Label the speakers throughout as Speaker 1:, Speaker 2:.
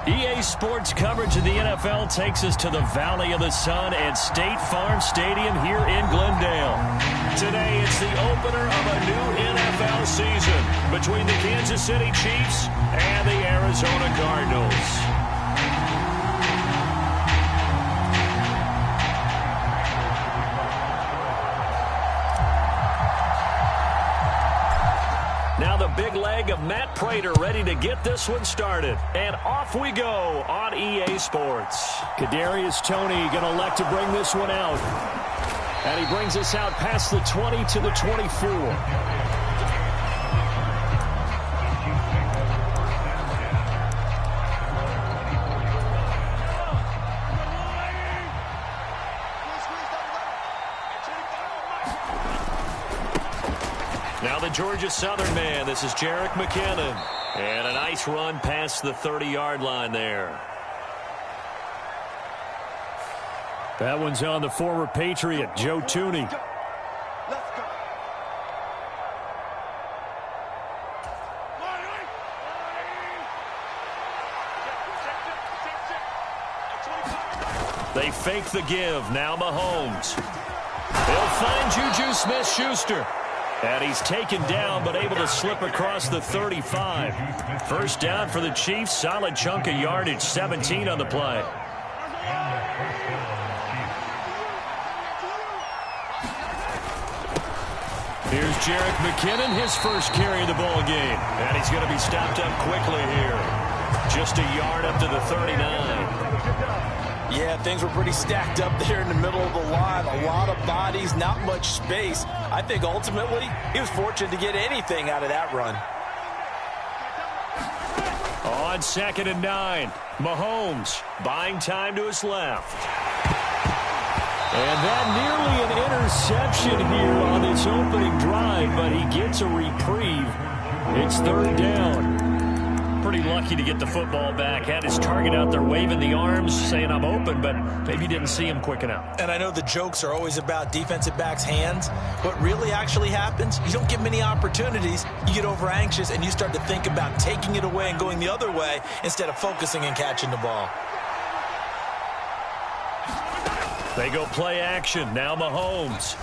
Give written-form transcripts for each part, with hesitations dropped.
Speaker 1: EA Sports coverage of the NFL takes us to the Valley of the Sun at State Farm Stadium here in Glendale. Today, it's the opener of a new NFL season between the Kansas City Chiefs and the Arizona Cardinals. Now the big leg of Matt Prater ready to get this one started. And off we go on EA Sports. Kadarius Toney going to elect to bring this one out. And he brings us out past the 20 to the 24. Now the Georgia Southern man, this is Jerick McKinnon. And a nice run past the 30-yard line there. That one's on the former Patriot, Joe Thuney. They fake the give, now Mahomes. They'll find Juju Smith-Schuster. And he's taken down, but able to slip across the 35. First down for the Chiefs. Solid chunk of yardage, 17 on the play. Here's Jerick McKinnon, his first carry of the ball game. And he's going to be stopped up quickly here. Just a yard up to the 39.
Speaker 2: Yeah, things were pretty stacked up there in the middle of the line. A lot of bodies, not much space. I think ultimately he was fortunate to get anything out of that run.
Speaker 1: On 2nd and 9, Mahomes buying time to his left. And that nearly an interception here on this opening drive, but he gets a reprieve. It's 3rd down. Pretty lucky to get the football back. Had his target out there waving the arms, saying I'm open, but maybe didn't see him quick enough.
Speaker 2: And I know the jokes are always about defensive backs' hands. What really actually happens, you don't get many opportunities. You get over anxious, and you start to think about taking it away and going the other way instead of focusing and catching the ball.
Speaker 1: They go play action. Now Mahomes.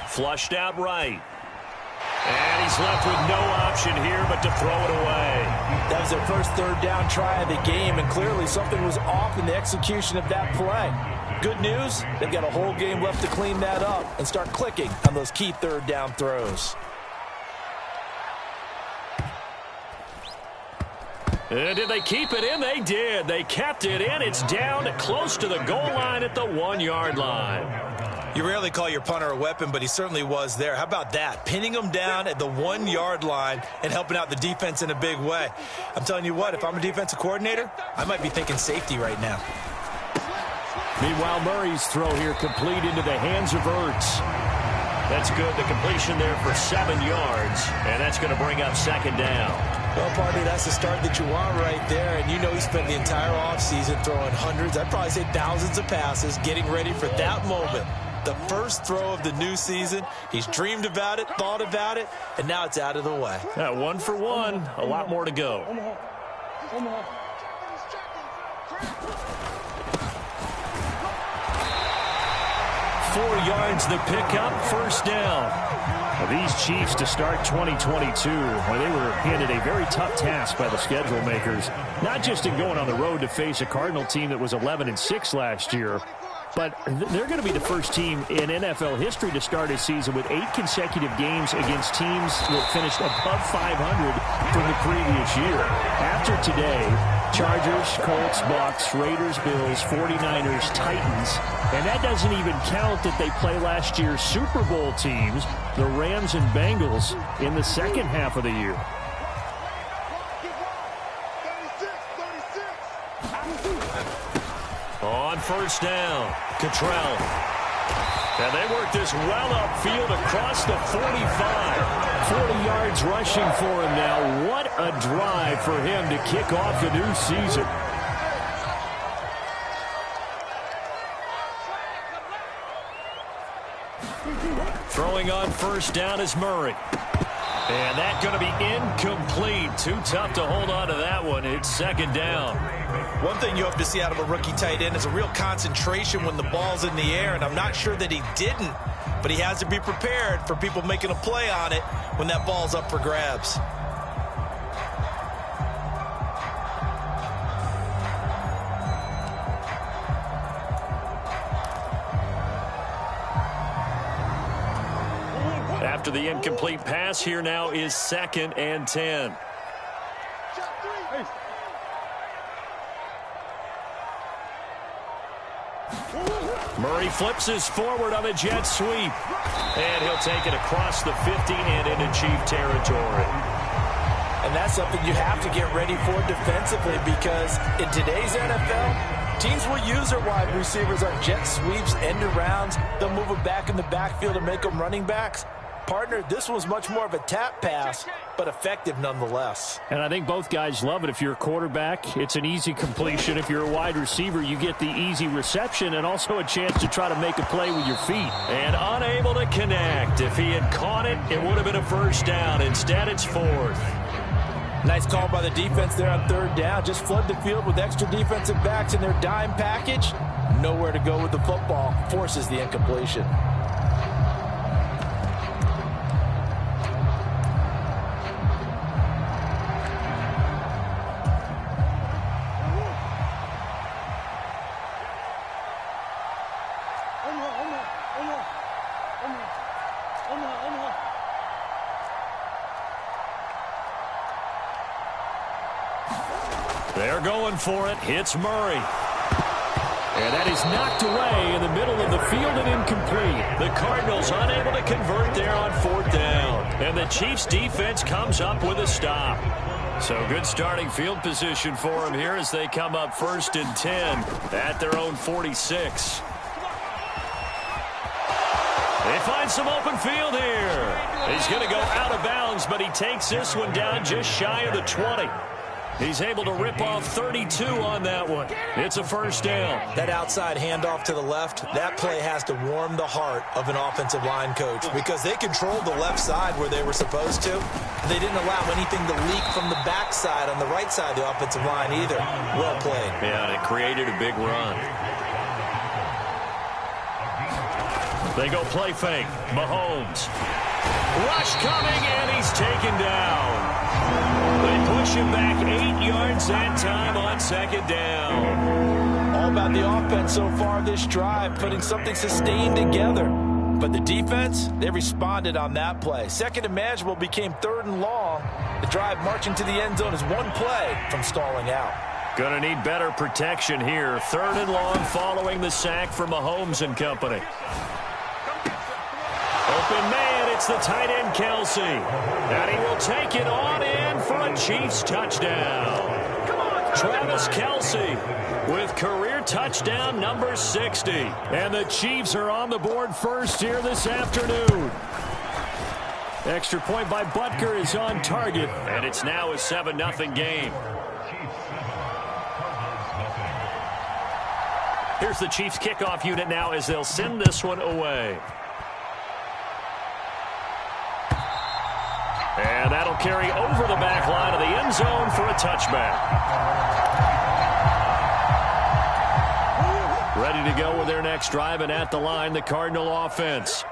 Speaker 1: Flushed out right. And he's left with no option here but to throw it away.
Speaker 2: That was their first 3rd down try of the game, and clearly something was off in the execution of that play. Good news, they've got a whole game left to clean that up and start clicking on those key 3rd down throws.
Speaker 1: And did they keep it in? They did. They kept it in. It's down close to the goal line at the 1-yard line.
Speaker 2: You rarely call your punter a weapon, but he certainly was there. How about that? Pinning him down at the 1-yard line and helping out the defense in a big way. I'm telling you what, if I'm a defensive coordinator, I might be thinking safety right now.
Speaker 1: Meanwhile, Murray's throw here complete into the hands of Ertz. That's good. The completion there for 7 yards, and that's going to bring up 2nd down.
Speaker 2: Well, partner, that's the start that you want right there, and you know he spent the entire offseason throwing hundreds, I'd probably say thousands of passes, getting ready for that moment. The first throw of the new season. He's dreamed about it, thought about it, and now it's out of the way.
Speaker 1: 1 for 1. A lot more to go. Four yards the pickup, first down. These Chiefs to start 2022, where they were handed a very tough task by the schedule makers, not just in going on the road to face a Cardinal team that was 11-6 last year, but they're going to be the first team in NFL history to start a season with 8 consecutive games against teams that finished above 500 from the previous year. After today, Chargers, Colts, Bucks, Raiders, Bills, 49ers, Titans, and that doesn't even count that they play last year's Super Bowl teams, the Rams and Bengals, in the second half of the year. On first down, Cottrell. And they work this well upfield across the 45. 40 yards rushing for him now. What a drive for him to kick off the new season. Throwing on first down is Murray. And that's going to be incomplete. Too tough to hold on to that one. It's second down.
Speaker 2: One thing you hope to see out of a rookie tight end is a real concentration when the ball's in the air, and I'm not sure that he didn't, but he has to be prepared for people making a play on it when that ball's up for grabs.
Speaker 1: After the incomplete pass, here now is 2nd and 10. Murray flips his forward on a jet sweep. And he'll take it across the 50 and into Chief territory.
Speaker 2: And that's something you have to get ready for defensively, because in today's NFL, teams will use their wide receivers on jet sweeps, end arounds. They'll move them back in the backfield and make them running backs. Partner, this was much more of a tap pass, but effective nonetheless.
Speaker 1: And I think both guys love it. If you're a quarterback, it's an easy completion. If you're a wide receiver, you get the easy reception and also a chance to try to make a play with your feet. And unable to connect. If he had caught it, it would have been a first down. Instead, it's 4th.
Speaker 2: Nice call by the defense there on 3rd down. Just flood the field with extra defensive backs in their dime package. Nowhere to go with the football. Forces the incompletion.
Speaker 1: They're going for it. It's Murray. And that is knocked away in the middle of the field and incomplete. The Cardinals unable to convert there on 4th down. And the Chiefs defense comes up with a stop. So good starting field position for them here as they come up 1st and 10 at their own 46. They find some open field here. He's going to go out of bounds, but he takes this one down just shy of the 20. He's able to rip off 32 on that one. It's a first down.
Speaker 2: That outside handoff to the left, that play has to warm the heart of an offensive line coach, because they controlled the left side where they were supposed to. They didn't allow anything to leak from the backside on the right side of the offensive line either. Well played.
Speaker 1: Yeah, and it created a big run. They go play fake. Mahomes. Rush coming, and he's taken down. They push him back 8 yards that time on 2nd down.
Speaker 2: All about the offense so far this drive, putting something sustained together. But the defense, they responded on that play. 2nd and manageable became 3rd and long. The drive marching to the end zone is one play from stalling out.
Speaker 1: Going to need better protection here. 3rd and long following the sack from Mahomes and company. Open man, it's the tight end Kelsey. And he will take it on in for a Chiefs touchdown. Travis Kelsey with career touchdown number 60. And the Chiefs are on the board first here this afternoon. Extra point by Butker is on target. And it's now a 7-0 game. Here's the Chiefs kickoff unit now as they'll send this one away. And that'll carry over the back line of the end zone for a touchback. Ready to go with their next drive, and at the line, the Cardinal offense.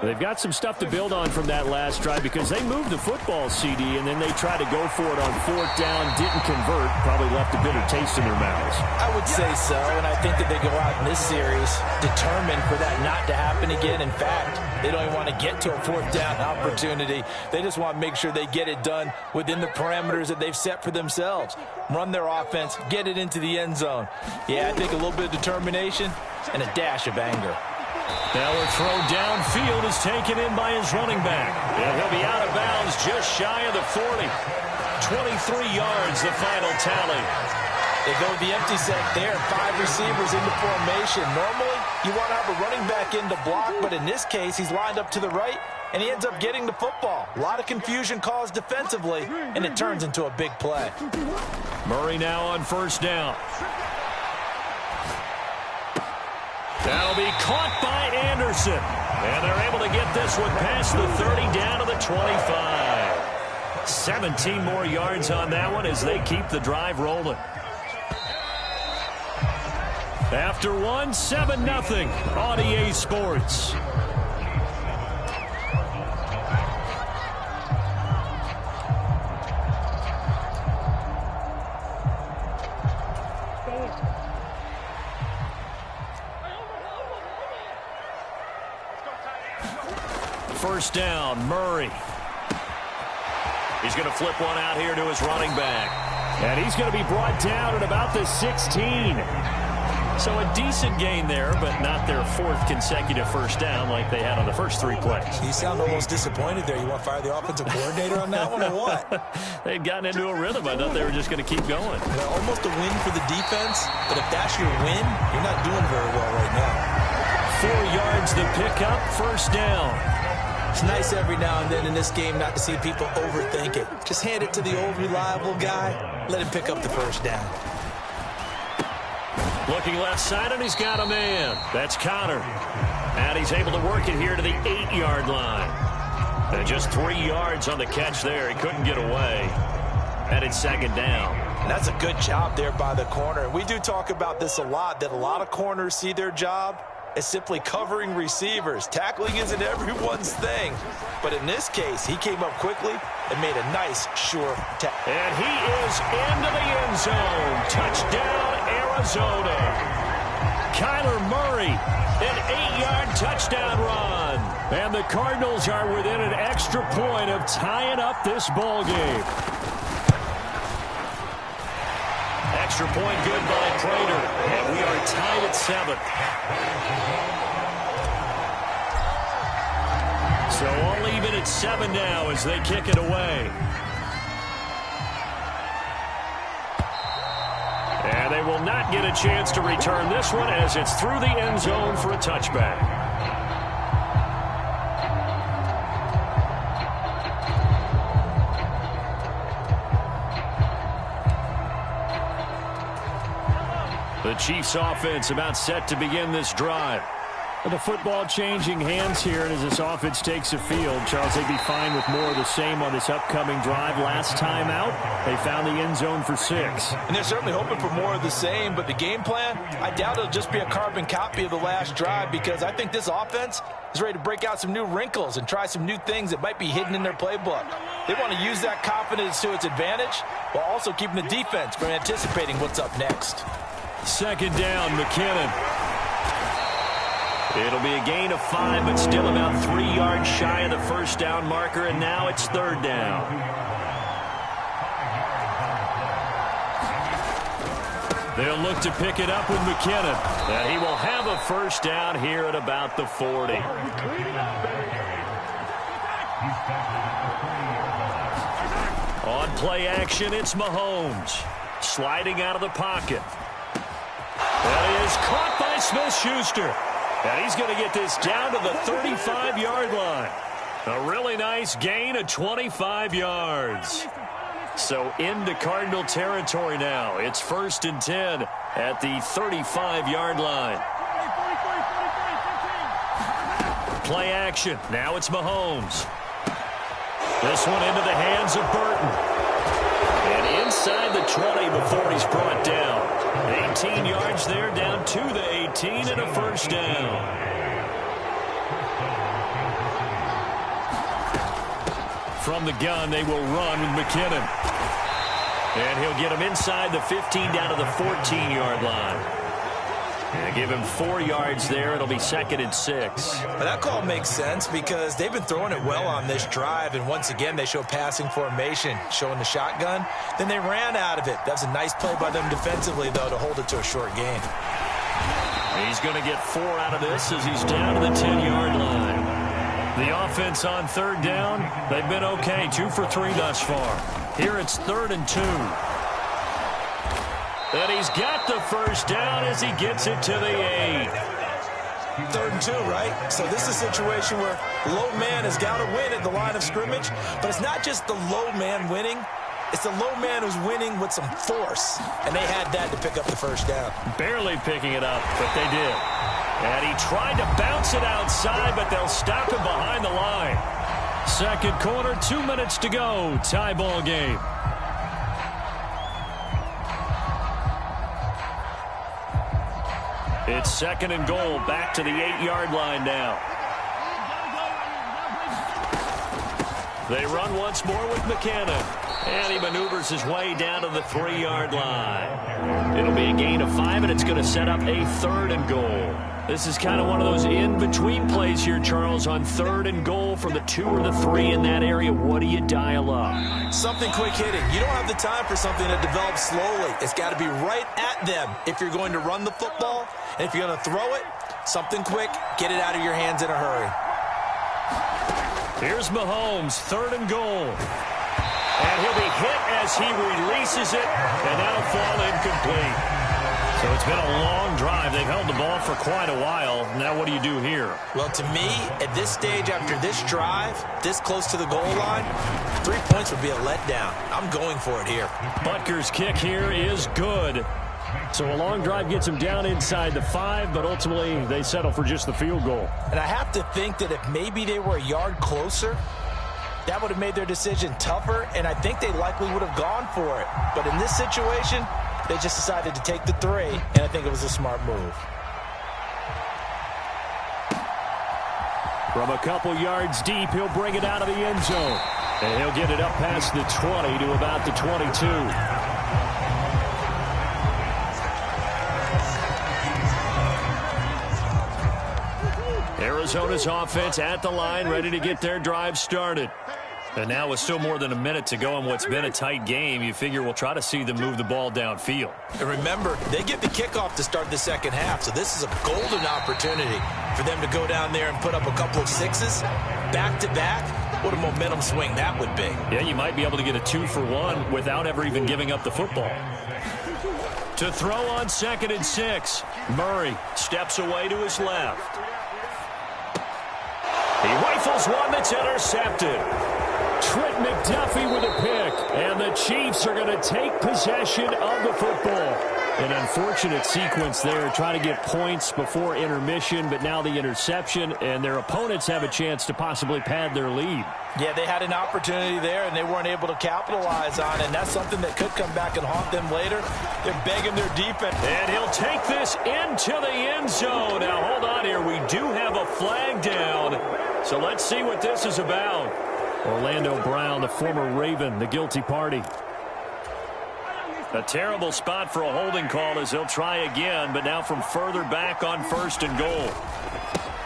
Speaker 1: They've got some stuff to build on from that last drive because they moved the football, CD, and then they tried to go for it on 4th down, didn't convert, probably left a bitter taste in their mouths.
Speaker 2: I would say so, and I think that they go out in this series determined for that not to happen again. In fact, they don't even want to get to a 4th down opportunity. They just want to make sure they get it done within the parameters that they've set for themselves. Run their offense, get it into the end zone. Yeah, I think a little bit of determination and a dash of anger.
Speaker 1: Now a throw downfield is taken in by his running back. And he'll be out of bounds just shy of the 40. 23 yards, the final tally.
Speaker 2: They go with the empty set there. 5 receivers into formation. Normally, you want to have a running back in to block, but in this case, he's lined up to the right, and he ends up getting the football. A lot of confusion caused defensively, and it turns into a big play.
Speaker 1: Murray now on 1st down. That'll be caught by Anderson. And they're able to get this one past the 30 down to the 25. 17 more yards on that one as they keep the drive rolling. After one, 7-0 on EA Sports. First down, Murray. He's going to flip one out here to his running back. And he's going to be brought down at about the 16. So a decent gain there, but not their fourth consecutive first down like they had on the first 3 plays.
Speaker 2: You sound almost disappointed there. You want to fire the offensive coordinator on that one or what?
Speaker 1: They'd gotten into a rhythm. I thought they were just going to keep going.
Speaker 2: You know, almost a win for the defense, but if that's your win, you're not doing very well right now.
Speaker 1: 4 yards the pickup, first down.
Speaker 2: It's nice every now and then in this game not to see people overthink it. Just hand it to the old reliable guy. Let him pick up the first down.
Speaker 1: Looking left side, and he's got a man. That's Connor. And he's able to work it here to the 8-yard line. And just 3 yards on the catch there. He couldn't get away. And it's second down.
Speaker 2: And that's a good job there by the corner. And we do talk about this a lot, that a lot of corners see their job as simply covering receivers. Tackling isn't everyone's thing. But in this case, he came up quickly and made a nice, sure tackle.
Speaker 1: And he is into the end zone. Touchdown, Arizona. Kyler Murray, an 8-yard touchdown run. And the Cardinals are within an extra point of tying up this ball game. Extra point good by Prater. And we are tied at 7. So all even at 7 now as they kick it away. And they will not get a chance to return this one as it's through the end zone for a touchback. The Chiefs offense about set to begin this drive. The football changing hands here, and as this offense takes the field, Charles, they'd be fine with more of the same on this upcoming drive. Last time out, they found the end zone for 6.
Speaker 2: And they're certainly hoping for more of the same, but the game plan, I doubt it'll just be a carbon copy of the last drive, because I think this offense is ready to break out some new wrinkles and try some new things that might be hidden in their playbook. They want to use that confidence to its advantage while also keeping the defense from anticipating what's up next.
Speaker 1: Second down, McKinnon. It'll be a gain of 5, but still about 3 yards shy of the first down marker, and now it's third down. They'll look to pick it up with McKinnon, and he will have a first down here at about the 40. On play action, it's Mahomes. Sliding out of the pocket. That is caught by Smith-Schuster. And he's going to get this down to the 35-yard line. A really nice gain of 25 yards. So into Cardinal territory now. It's 1st and 10 at the 35-yard line. Play action. Now it's Mahomes. This one into the hands of Burton. And inside the 20 before he's brought down. 18 yards there, down to the 18 and a first down. From the gun, they will run with McKinnon. And he'll get him inside the 15 down to the 14-yard line. And give him 4 yards there. It'll be 2nd and 6.
Speaker 2: But that call makes sense because they've been throwing it well on this drive, and once again they show passing formation, showing the shotgun. Then they ran out of it. That's a nice play by them defensively, though, to hold it to a short gain.
Speaker 1: He's going to get 4 out of this as he's down to the 10-yard line. The offense on third down, they've been okay, 2 for 3 thus far. Here it's 3rd and 2. And he's got the first down as he gets it to the 8.
Speaker 2: 3rd and 2, right? So this is a situation where the low man has got to win at the line of scrimmage, but it's not just the low man winning. It's the low man who's winning with some force, and they had that to pick up the first down.
Speaker 1: Barely picking it up, but they did. And he tried to bounce it outside, but they'll stop him behind the line. Second quarter, 2 minutes to go. Tie ball game. It's second and goal, back to the 8-yard line now. They run once more with McKinnon. And he maneuvers his way down to the 3-yard line. It'll be a gain of 5, and it's going to set up a third and goal. This is kind of one of those in-between plays here, Charles, on third and goal from the 2 or the 3 in that area. What do you dial up?
Speaker 2: Something quick hitting. You don't have the time for something that develops slowly. It's got to be right at them if you're going to run the football. And if you're going to throw it, something quick, get it out of your hands in a hurry.
Speaker 1: Here's Mahomes, third and goal. And he'll be hit as he releases it, and that'll fall incomplete. So it's been a long drive. They've held the ball for quite a while. Now what do you do here?
Speaker 2: Well, to me, at this stage after this drive, this close to the goal line, 3 points would be a letdown. I'm going for it here.
Speaker 1: Butker's kick here is good. So a long drive gets him down inside the 5, but ultimately they settle for just the field goal.
Speaker 2: And I have to think that if maybe they were a yard closer, that would have made their decision tougher, and I think they likely would have gone for it. But in this situation, they just decided to take the 3, and I think it was a smart move.
Speaker 1: From a couple yards deep, he'll bring it out of the end zone. And he'll get it up past the 20 to about the 22. Arizona's offense at the line, ready to get their drive started. And now with still more than a minute to go in what's been a tight game, you figure we'll try to see them move the ball downfield.
Speaker 2: And remember, they get the kickoff to start the second half, so this is a golden opportunity for them to go down there and put up a couple of 6s back-to-back. What a momentum swing that would be.
Speaker 1: Yeah, you might be able to get a 2-for-1 without ever even giving up the football. To throw on 2nd and 6, Murray steps away to his left. He rifles one that's intercepted. Trent McDuffie with a pick, and the Chiefs are going to take possession of the football. An unfortunate sequence there, trying to get points before intermission, but now the interception, and their opponents have a chance to possibly pad their lead.
Speaker 2: Yeah, they had an opportunity there, and they weren't able to capitalize on it, and that's something that could come back and haunt them later. They're begging their defense.
Speaker 1: And he'll take this into the end zone. Now, hold on here. We do have a flag down, so let's see what this is about. Orlando Brown, the former Raven, the guilty party. A terrible spot for a holding call as they'll try again, but now from further back on 1st and goal.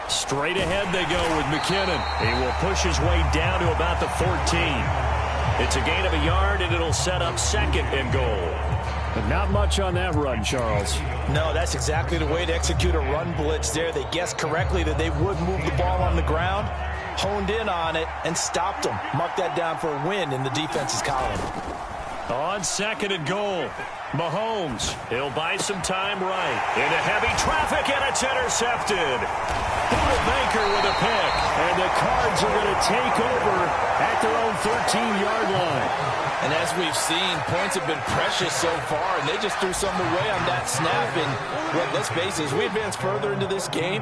Speaker 1: Straight ahead they go with McKinnon. He will push his way down to about the 14. It's a gain of a yard, and it'll set up 2nd and goal. But not much on that run, Charles.
Speaker 2: No, that's exactly the way to execute a run blitz there. They guessed correctly that they would move the ball on the ground, honed in on it, and stopped them. Mark that down for a win in the defense's column.
Speaker 1: On 2nd and goal, Mahomes. He'll buy some time right. Into heavy traffic, and it's intercepted. Budda Baker with a pick. And the Cards are going to take over at their own 13-yard line.
Speaker 2: And as we've seen, points have been precious so far, and they just threw some away on that snap. And well, let's face it, as we advance further into this game,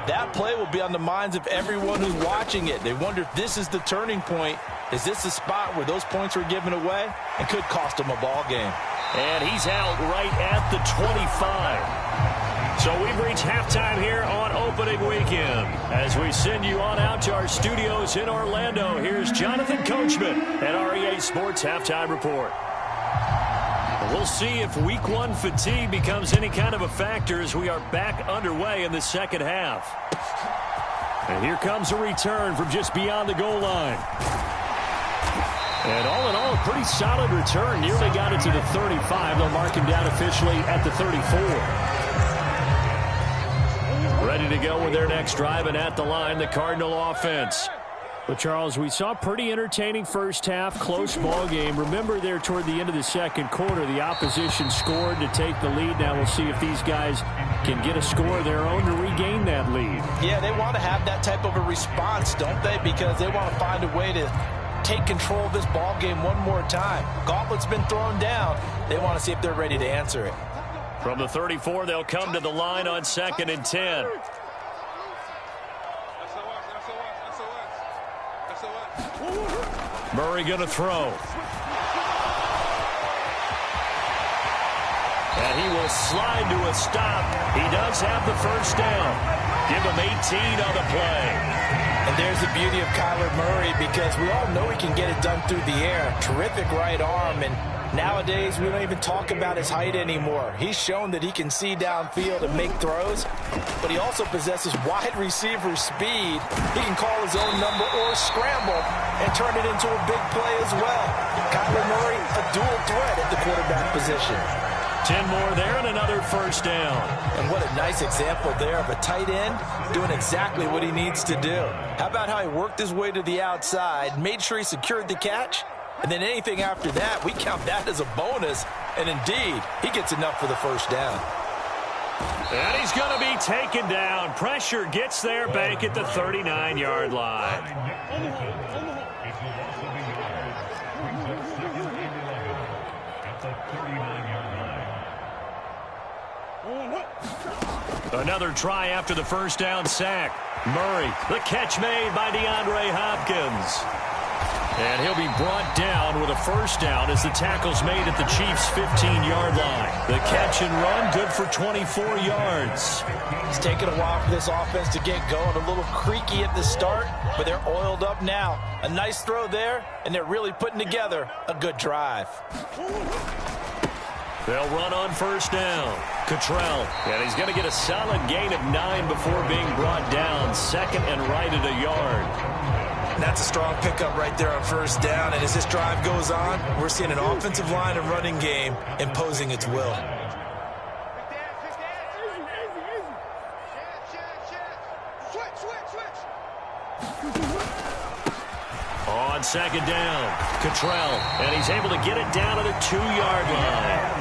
Speaker 2: that play will be on the minds of everyone who's watching it. They wonder if this is the turning point. Is this the spot where those points were given away and could cost them a ball game?
Speaker 1: And he's out right at the 25. So we've reached halftime here on opening weekend. As we send you on out to our studios in Orlando, here's Jonathan Coachman at REA Sports Halftime Report. We'll see if Week 1 fatigue becomes any kind of a factor as we are back underway in the second half. And here comes a return from just beyond the goal line. And all in all, a pretty solid return. Nearly got it to the 35. They'll mark him down officially at the 34. Ready to go with their next drive, and at the line, the Cardinal offense. But, Charles, we saw a pretty entertaining first half, close ball game. Remember there toward the end of the second quarter, the opposition scored to take the lead. Now we'll see if these guys can get a score of their own to regain that lead.
Speaker 2: Yeah, they want to have that type of a response, don't they? Because they want to find a way to take control of this ball game one more time. Gauntlet's been thrown down. They want to see if they're ready to answer it.
Speaker 1: From the 34, they'll come to the line on 2nd and 10. Murray going to throw. And he will slide to a stop. He does have the first down. Give him 18 on the play.
Speaker 2: And there's the beauty of Kyler Murray, because we all know he can get it done through the air. Terrific right arm, and nowadays we don't even talk about his height anymore. He's shown that he can see downfield and make throws, but he also possesses wide receiver speed. He can call his own number or scramble and turn it into a big play as well. Kyler Murray, a dual threat at the quarterback position.
Speaker 1: 10 more there and another first down.
Speaker 2: And what a nice example there of a tight end doing exactly what he needs to do. How about how he worked his way to the outside, made sure he secured the catch, and then anything after that, we count that as a bonus. And indeed, he gets enough for the first down.
Speaker 1: And he's going to be taken down. Pressure gets there back at the 39-yard line. Another try after the first down sack. Murray, the catch made by DeAndre Hopkins. And he'll be brought down with a first down as the tackle's made at the Chiefs' 15-yard line. The catch and run, good for 24 yards.
Speaker 2: It's taken a while for this offense to get going. A little creaky at the start, but they're oiled up now. A nice throw there, and they're really putting together a good drive.
Speaker 1: They'll run on first down. Cottrell, and he's going to get a solid gain of 9 before being brought down. Second and right at a yard.
Speaker 2: That's a strong pickup right there on first down. And as this drive goes on, we're seeing an offensive line and running game imposing its will.
Speaker 1: On second down, Cottrell, and he's able to get it down to the 2-yard line.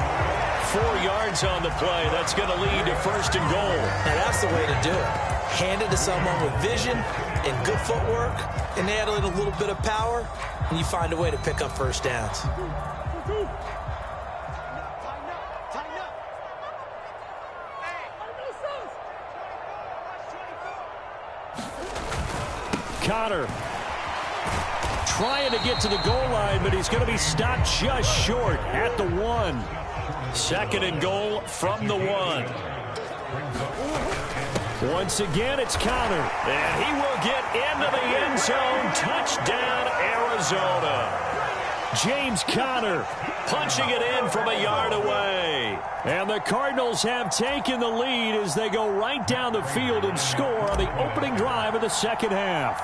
Speaker 1: 4 yards on the play. That's going to lead to first and goal.
Speaker 2: Now that's the way to do it. Hand it to someone with vision and good footwork, and add in a little bit of power, and you find a way to pick up first downs.
Speaker 1: Connor trying to get to the goal line, but he's going to be stopped just short at the 1. Second and goal from the 1. Once again, it's Connor, and he will get into the end zone. Touchdown, Arizona. James Conner punching it in from a yard away. And the Cardinals have taken the lead as they go right down the field and score on the opening drive of the second half.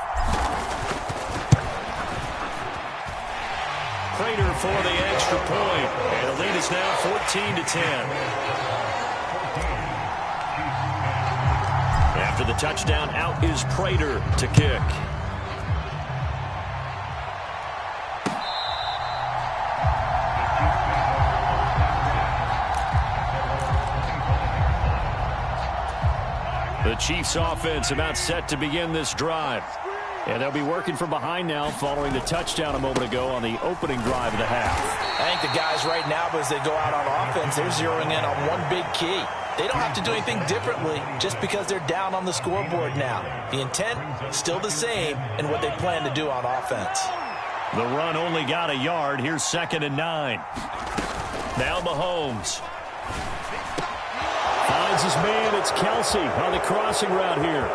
Speaker 1: Prater for the extra point, and the lead is now 14-10. After the touchdown, out is Prater to kick. The Chiefs offense about set to begin this drive. And they'll be working from behind now following the touchdown a moment ago on the opening drive of the half.
Speaker 2: I think the guys right now, as they go out on offense, they're zeroing in on one big key. They don't have to do anything differently just because they're down on the scoreboard now. The intent, still the same in what they plan to do on offense.
Speaker 1: The run only got a yard. Here's second and 9. Now Mahomes finds his man. It's Kelsey on the crossing route here.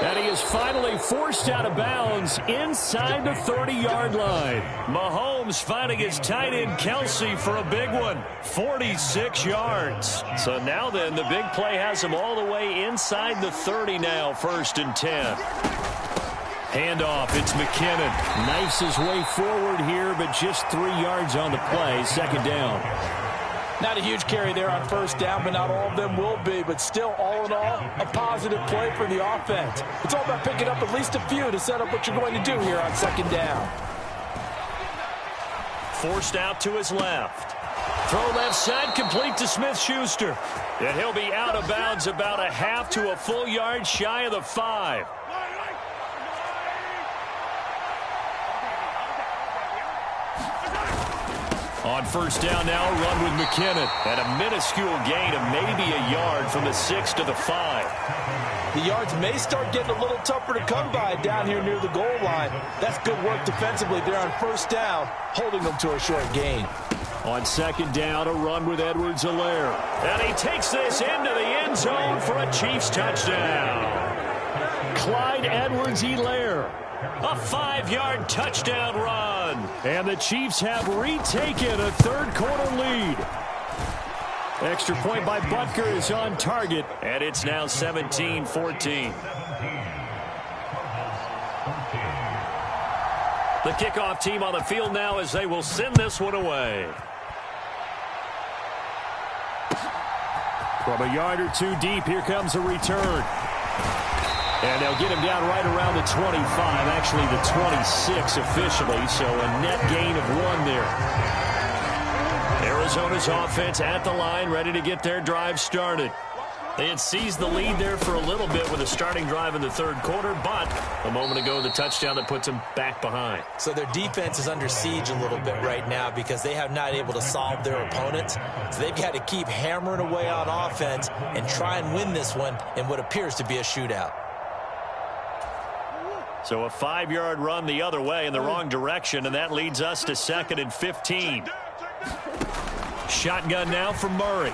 Speaker 1: And he is finally forced out of bounds inside the 30-yard line. Mahomes finding his tight end Kelsey for a big one. 46 yards. So now then, the big play has him all the way inside the 30 now, first and 10. Handoff, it's McKinnon. Knifes his way forward here, but just 3 yards on the play. Second down.
Speaker 2: Not a huge carry there on first down, but not all of them will be. But still, all in all, a positive play for the offense. It's all about picking up at least a few to set up what you're going to do here on second down.
Speaker 1: Forced out to his left. Throw left side, complete to Smith-Schuster. And he'll be out of bounds about a half to a full yard shy of the 5. On first down now, run with McKinnon. And a minuscule gain of maybe a yard from the 6 to the 5.
Speaker 2: The yards may start getting a little tougher to come by down here near the goal line. That's good work defensively there on first down, holding them to a short gain.
Speaker 1: On second down, a run with Edwards-Helaire. And he takes this into the end zone for a Chiefs touchdown. Clyde Edwards-Helaire. A 5-yard touchdown run. And the Chiefs have retaken a third-quarter lead. Extra point by Butker is on target. And it's now 17-14. The kickoff team on the field now as they will send this one away. From a yard or two deep, here comes a return. And they'll get him down right around the 25, actually the 26 officially, so a net gain of 1 there. Arizona's offense at the line, ready to get their drive started. They had seized the lead there for a little bit with a starting drive in the third quarter, but a moment ago the touchdown that puts them back behind.
Speaker 2: So their defense is under siege a little bit right now because they have not able to solve their opponents. So they've got to keep hammering away on offense and try and win this one in what appears to be a shootout.
Speaker 1: So a 5-yard run the other way in the wrong direction, and that leads us to 2nd and 15. Shotgun now from Murray.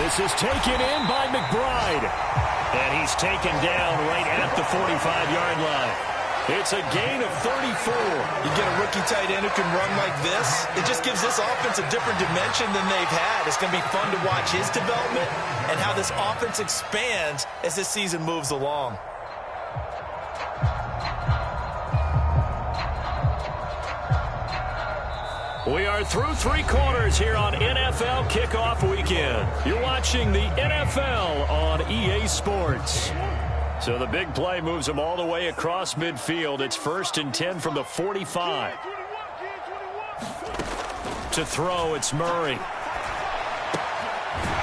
Speaker 1: This is taken in by McBride. And he's taken down right at the 45-yard line. It's a gain of 34.
Speaker 2: You get a rookie tight end who can run like this. It just gives this offense a different dimension than they've had. It's going to be fun to watch his development and how this offense expands as this season moves along.
Speaker 1: We are through 3 quarters here on NFL Kickoff Weekend. You're watching the NFL on EA Sports. So the big play moves them all the way across midfield. It's 1st and 10 from the 45. To throw, it's Murray.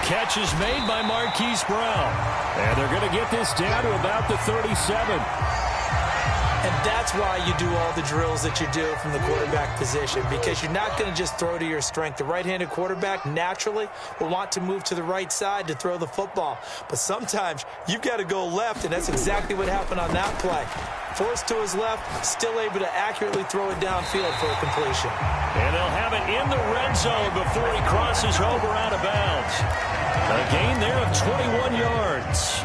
Speaker 1: Catch is made by Marquise Brown. And they're going to get this down to about the 37.
Speaker 2: And that's why you do all the drills that you do from the quarterback position, because you're not going to just throw to your strength. The right-handed quarterback naturally will want to move to the right side to throw the football. But sometimes you've got to go left, and that's exactly what happened on that play. Forced to his left, still able to accurately throw it downfield for a completion.
Speaker 1: And they'll have it in the red zone before he crosses over out of bounds. A gain there of 21 yards.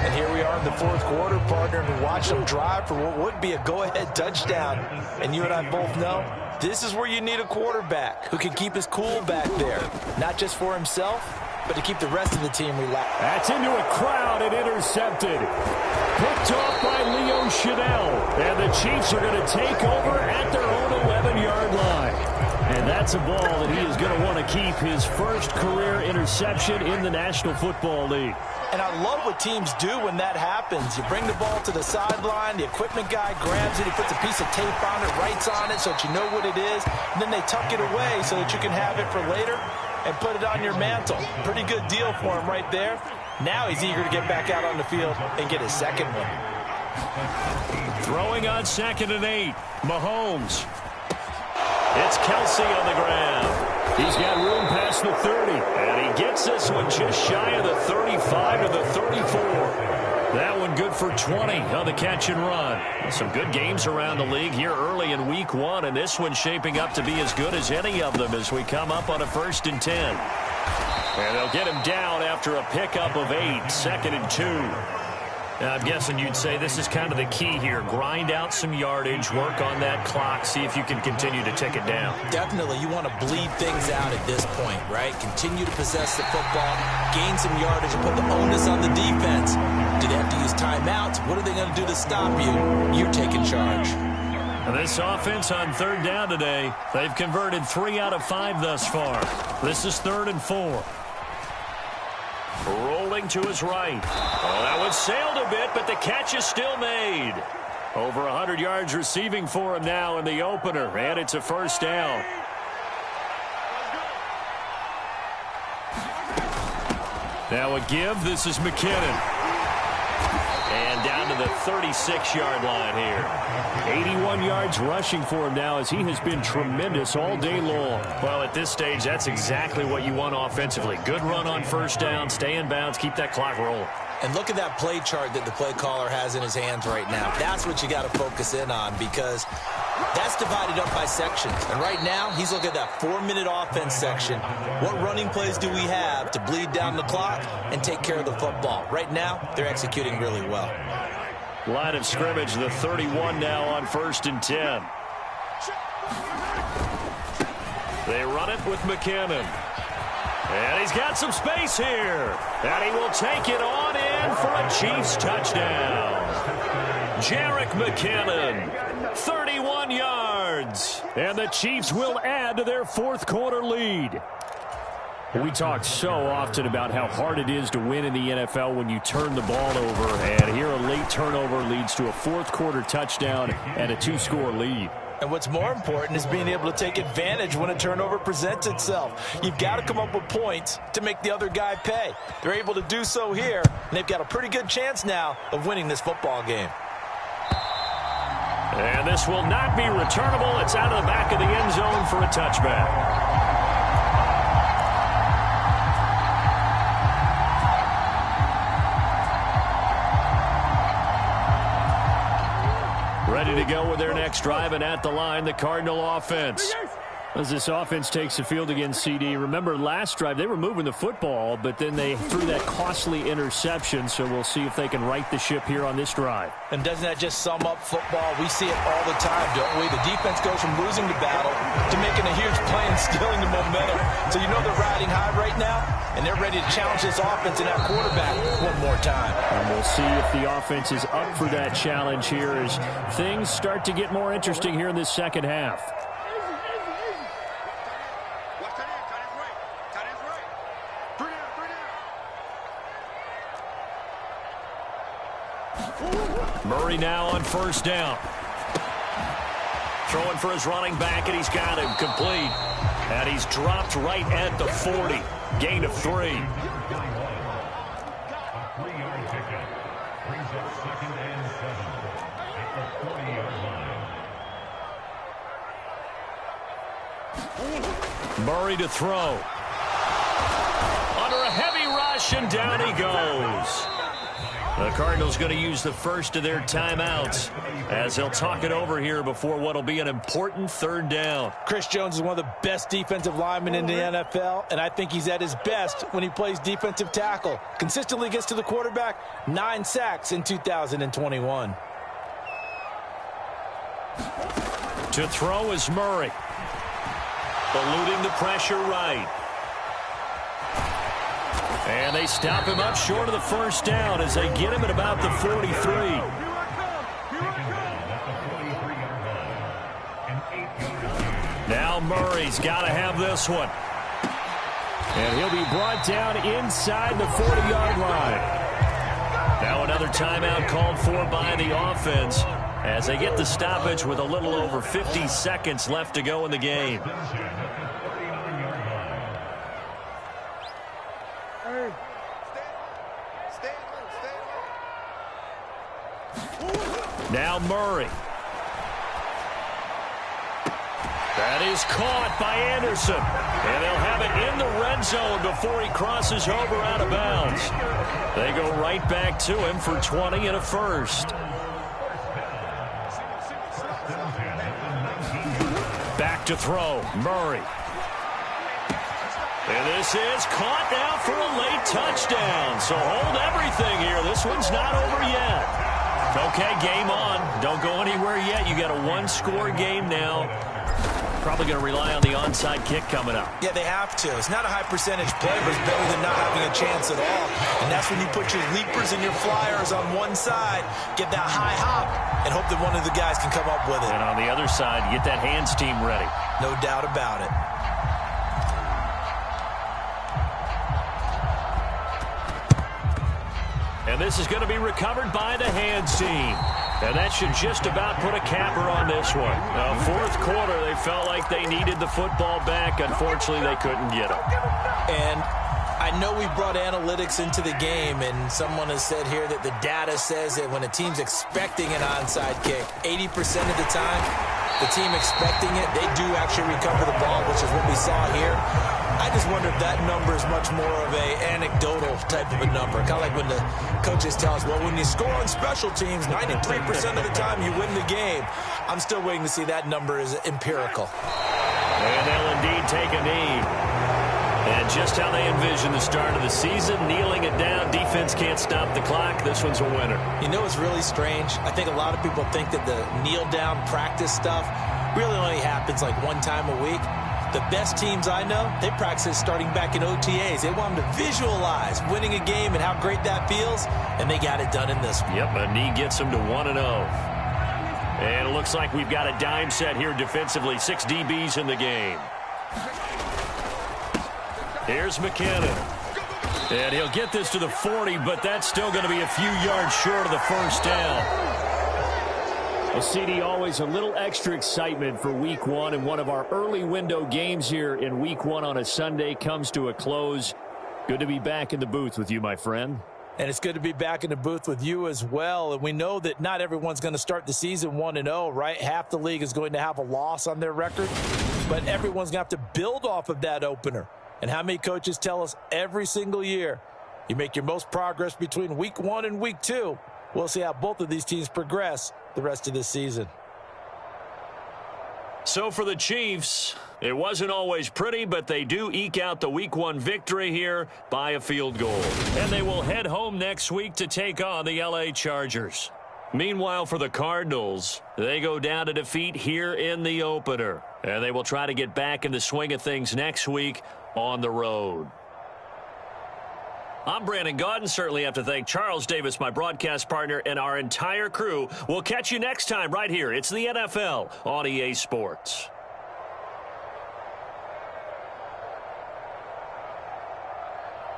Speaker 2: And here we are in the fourth quarter, partner, and we watch them drive for what would be a go-ahead touchdown. And you and I both know this is where you need a quarterback who can keep his cool back there, not just for himself, but to keep the rest of the team relaxed.
Speaker 1: That's into a crowd and intercepted. Picked off by Leo Chanel. And the Chiefs are going to take over at their own 11-yard line. And that's a ball that he is going to want to keep, his first career interception in the National Football League.
Speaker 2: And I love what teams do when that happens. You bring the ball to the sideline, the equipment guy grabs it, he puts a piece of tape on it, writes on it so that you know what it is, and then they tuck it away so that you can have it for later and put it on your mantle. Pretty good deal for him right there. Now he's eager to get back out on the field and get his second one.
Speaker 1: Throwing on 2nd and 8, Mahomes. It's Kelsey on the ground. He's got room past the 30, and he gets this one just shy of the 35 to the 34. That one good for 20 on the catch and run. Some good games around the league here early in week 1, and this one's shaping up to be as good as any of them as we come up on a 1st and 10. And they'll get him down after a pickup of 8, 2nd and 2. I'm guessing you'd say this is kind of the key here. Grind out some yardage, work on that clock, see if you can continue to tick it down.
Speaker 2: Definitely. You want to bleed things out at this point, right? Continue to possess the football, gain some yardage, and put the onus on the defense. Do they have to use timeouts? What are they going to do to stop you? You're taking charge.
Speaker 1: And this offense on 3rd down today, they've converted 3 out of 5 thus far. This is 3rd and 4. Rolling to his right. Oh, that one sailed a bit, but the catch is still made. Over 100 yards receiving for him now in the opener, and it's a 1st down. Now a give. This is McKinnon. And down to the 36-yard line here. 81 yards rushing for him now as he has been tremendous all day long. Well, at this stage, that's exactly what you want offensively. Good run on first down, stay in bounds, keep that clock rolling.
Speaker 2: And look at that play chart that the play caller has in his hands right now. That's what you got to focus in on because that's divided up by sections. And right now, he's looking at that 4-minute offense section. What running plays do we have to bleed down the clock and take care of the football? Right now, they're executing really well.
Speaker 1: Line of scrimmage, the 31 now on 1st and 10. They run it with McKinnon. And he's got some space here. And he will take it on in for a Chiefs touchdown. Jerick McKinnon, 31 yards. And the Chiefs will add to their fourth-quarter lead. We talk so often about how hard it is to win in the NFL when you turn the ball over. And here a late turnover leads to a fourth-quarter touchdown and a 2-score lead.
Speaker 2: And what's more important is being able to take advantage when a turnover presents itself. You've got to come up with points to make the other guy pay. They're able to do so here, and they've got a pretty good chance now of winning this football game.
Speaker 1: And this will not be returnable. It's out of the back of the end zone for a touchback. Ready to go with their next drive, and at the line, the Cardinal offense. As this offense takes the field against CD, remember last drive they were moving the football, but then they threw that costly interception, so we'll see if they can right the ship here on this drive.
Speaker 2: And doesn't that just sum up football? We see it all the time, don't we? The defense goes from losing the battle to making a huge play and stealing the momentum. So you know they're riding high right now, and they're ready to challenge this offense and that quarterback one more time.
Speaker 1: And we'll see if the offense is up for that challenge here as things start to get more interesting here in this second half. Murray now on first down. Throwing for his running back, and he's got him complete. And he's dropped right at the 40. Gain of 3. Murray to throw. Under a heavy rush, and down he goes. The Cardinals going to use the first of their timeouts as they'll talk it over here before what will be an important third down.
Speaker 2: Chris Jones is one of the best defensive linemen in the NFL, and I think he's at his best when he plays defensive tackle. Consistently gets to the quarterback, 9 sacks in 2021.
Speaker 1: To throw is Murray. Eluding the pressure right. And they stop him up short of the first down as they get him at about the 43. Now Murray's got to have this one. And he'll be brought down inside the 40-yard line. Now another timeout called for by the offense as they get the stoppage with a little over 50 seconds left to go in the game. Now Murray. That is caught by Anderson. And they'll have it in the red zone before he crosses over out of bounds. They go right back to him for 20 and a first. Back to throw. Murray. And this is caught now for a late touchdown. So hold everything here. This one's not over yet. Okay, game on. Don't go anywhere yet. You got a 1-score game now. Probably going to rely on the onside kick coming up.
Speaker 2: Yeah, they have to. It's not a high percentage play, but it's better than not having a chance at all. And that's when you put your leapers and your flyers on one side, get that high hop, and hope that one of the guys can come up with it.
Speaker 1: And on the other side, get that hands team ready.
Speaker 2: No doubt about it.
Speaker 1: And this is going to be recovered by the hands team. And that should just about put a capper on this one. Fourth quarter, they felt like they needed the football back. Unfortunately, they couldn't get it.
Speaker 2: And I know we brought analytics into the game, and someone has said here that the data says that when a team's expecting an onside kick, 80% of the time, the team expecting it, they do actually recover the ball, which is what we saw here. I just wonder if that number is much more of a anecdotal type of a number. Kind of like when the coaches tell us, well, when you score on special teams, 93% of the time you win the game. I'm still waiting to see that number is empirical.
Speaker 1: And they'll indeed take a knee. And just how they envision the start of the season, kneeling it down, defense can't stop the clock. This one's a winner.
Speaker 2: You know what's really strange? I think a lot of people think that the kneel-down practice stuff really only happens like one time a week. The best teams I know, they practice starting back in OTAs. They want them to visualize winning a game and how great that feels, and they got it done in this one.
Speaker 1: Yep, a knee gets them to 1-0. And it looks like we've got a dime set here defensively. 6 DBs in the game. Here's McKinnon. And he'll get this to the 40, but that's still going to be a few yards short of the first down. Well, CD, always a little extra excitement for Week 1, and one of our early window games here in Week 1 on a Sunday comes to a close. Good to be back in the booth with you, my friend.
Speaker 2: And it's good to be back in the booth with you as well. And we know that not everyone's going to start the season 1-0, right? Half the league is going to have a loss on their record, but everyone's going to have to build off of that opener. And how many coaches tell us every single year, you make your most progress between Week 1 and Week 2. We'll see how both of these teams progress the rest of this season.
Speaker 1: So for the Chiefs, it wasn't always pretty, but they do eke out the Week 1 victory here by a field goal. And they will head home next week to take on the LA Chargers. Meanwhile, for the Cardinals, they go down to defeat here in the opener. And they will try to get back in the swing of things next week on the road. I'm Brandon Gaudin. Certainly have to thank Charles Davis, my broadcast partner, and our entire crew. We'll catch you next time right here. It's the NFL on EA Sports.